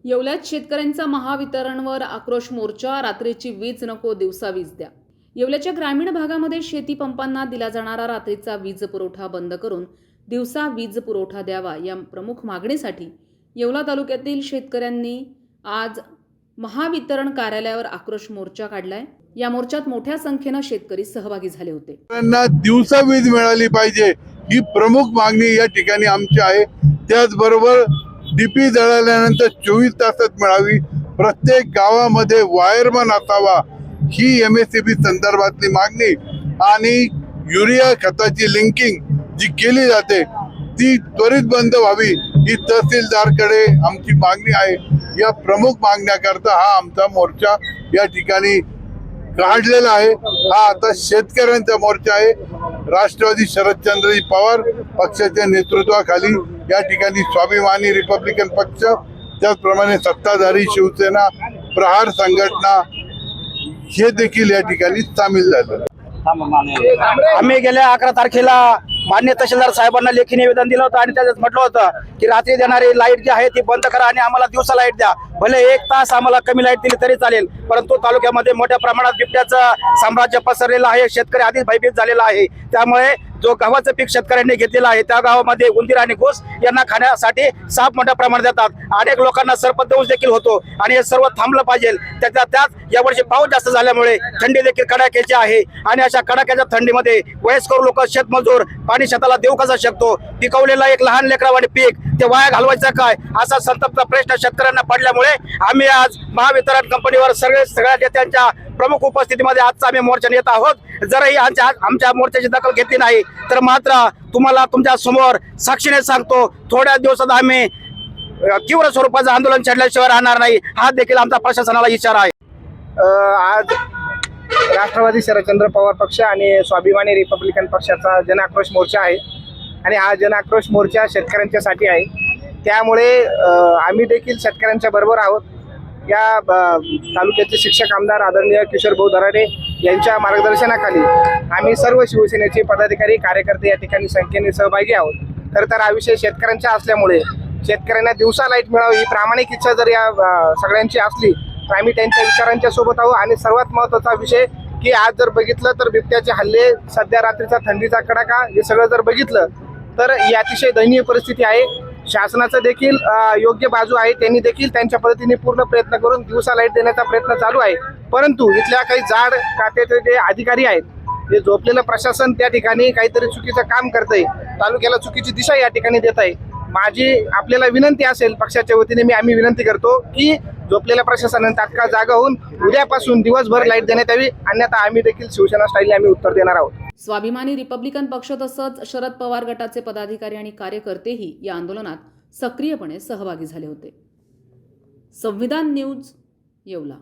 येवल्यात शेतकऱ्यांचा महावितरणवर आक्रोश मोर्चा। रात्रीची वीज नको, दिवसा वीज द्या। येवल्याच्या ग्रामीण भागामध्ये शेती पंपांना दिला जाणारा रात्रीचा वीज पुरवठा बंद करून दिवसा वीज पुरवठा द्यावा या प्रमुख मागणीसाठी येवला तालुक्यातील शेतकऱ्यांनी आज महावितरण कार्यालयावर आक्रोश मोर्चा काढलाय। या मोर्चात मोठ्या संख्येने शेतकरी सहभागी झाले होते। त्यांना दिवसा वीज मिळाली पाहिजे ही प्रमुख मागणी या ठिकाणी आमची आहे। त्याचबरोबर डीपी जळाल्यानंतर 24 तासात मिळावी, प्रत्येक गावामध्ये वायरमन असावा ही एमएससीबी संदर्भातली मागणी आणि युरिया खताची लिंकिंग जी केली जाते ती त्वरित बंद व्हावी ही तहसीलदारकडे आमची मागणी आहे। या प्रमुख मागण्याकरता हा आमचा मोर्चा या ठिकाणी काढलेला आहे। हा आता शेतकऱ्यांचा मोर्चा आहे। राष्ट्रवादी शरदचंद्रजी पवार पक्षाच्या नेतृत्वाखाली या ठिकाणी स्वाभिमानी रिपब्लिकन पक्ष, त्याचप्रमाणे सत्ताधारी शिवसेना, प्रहार संघटना हे देखील या ठिकाणी सामील झाले। आम्ही गेल्या 11 तारखेला मान्य तहसीलदार साहेबांना लेखी निवेदन दिलं होतं आणि त्याच्यात म्हटलं होतं की रात्री देणारी लाईट जी आहे ती बंद करा आणि आम्हाला दिवसा लाईट द्या। भले 1 तास आम्हाला कमी लाईट दिली तरी चालेल, परंतु तालुक्यामध्ये मोठ्या प्रमाणात बिबट्याचं साम्राज्य पसरलेलं आहे। शेतकरी आधीच भयभीत झालेला आहे। त्यामुळे जो गव्हाचं पीक शेतकऱ्यांनी घेतलेलं आहे त्या गावामध्ये उंदीर आणि घोस यांना खाण्यासाठी साप मोठ्या प्रमाणात येतात। अनेक लोकांना सर्पदंश देखील होतो आणि हे सर्व थांबलं पाहिजे। त्यात यावर्षी पाऊस जास्त झाल्यामुळे थंडी देखील कडाक्याची आहे आणि अशा कडाक्याच्या थंडीमध्ये वयस्कर लोक, शेतमजूर पाणी शेताला देऊ कसा शकतो? पिकवलेला एक लहान लेकरावाने पीक ते वाया घालवायचं काय असा संतप्त प्रश्न शेतकऱ्यांना पडल्यामुळे आम्ही आज महावितरण कंपनीवर सगळ्या नेत्यांच्या प्रमुख उपस्थितीमध्ये आजचा आम्ही मोर्चा नेत आहोत। जरही आमच्या मोर्चाची दखल घेतली नाही तर मात्र तुम्हाला तुमच्या समोर साक्षीने सांगतो, थोड्या दिवसात आम्ही तीव्र स्वरूपाचं आंदोलन छेडल्याशिवाय राहणार नाही हा देखील आमचा प्रशासनाला इशारा आहे। आज राष्ट्रवादी शरदचंद्र पवार पक्ष आणि स्वाभिमानी रिपब्लिकन पक्षाचा जनाक्रोश मोर्चा आहे आणि हा जनाक्रोश मोर्चा शेतकऱ्यांच्यासाठी आहे। त्यामुळे आम्ही देखील शेतकऱ्यांच्या बरोबर आहोत। या तालुक्याचे शिक्षक आमदार आदरणीय किशोर भाऊ दराडे यांच्या मार्गदर्शनाखाली आम्ही सर्व शिवसेनेचे पदाधिकारी, कार्यकर्ते या ठिकाणी संख्येने सहभागी आहोत। खरं तर हा विषय शेतकऱ्यांचा असल्यामुळे शेतकऱ्यांना दिवसा लाईट मिळावी ही प्रामाणिक इच्छा जर या सगळ्यांची असली तर आम्ही त्यांच्या विचारांच्या सोबत आहोत। आणि सर्वात महत्त्वाचा विषय की आज जर बघितलं तर बिबट्याचे हल्ले, सध्या रात्रीचा थंडीचा कडाका, हे सगळं जर बघितलं तर ही अतिशय दयनीय परिस्थिती आहे। शासनाचं देखील योग्य बाजू आहे, त्यांनी देखील त्यांच्या पद्धतीने पूर्ण प्रयत्न करून दिवसा लाईट देण्याचा प्रयत्न चालू आहे। परंतु इथल्या काही जाड खात्याचे जे अधिकारी आहेत, जे झोपलेलं प्रशासन त्या ठिकाणी काहीतरी चुकीचं काम करतंय, तालुक्याला चुकीची दिशा या ठिकाणी देत आहे। माझी आपल्याला विनंती असेल, पक्षाच्या वतीने आम्ही विनंती करतो की झोपलेल्या प्रशासनाने तात्काळ जागा होऊन उद्यापासून दिवसभर लाईट देण्यात यावी, अन्यथा आम्ही देखील शिवसेना स्टाईलने आम्ही उत्तर देणार आहोत। स्वाभिमानी रिपब्लिकन पक्ष तसंच शरद पवार गटाचे पदाधिकारी आणि कार्यकर्तेही या आंदोलनात सक्रियपणे सहभागी झाले होते। संविधान न्यूज, येवला।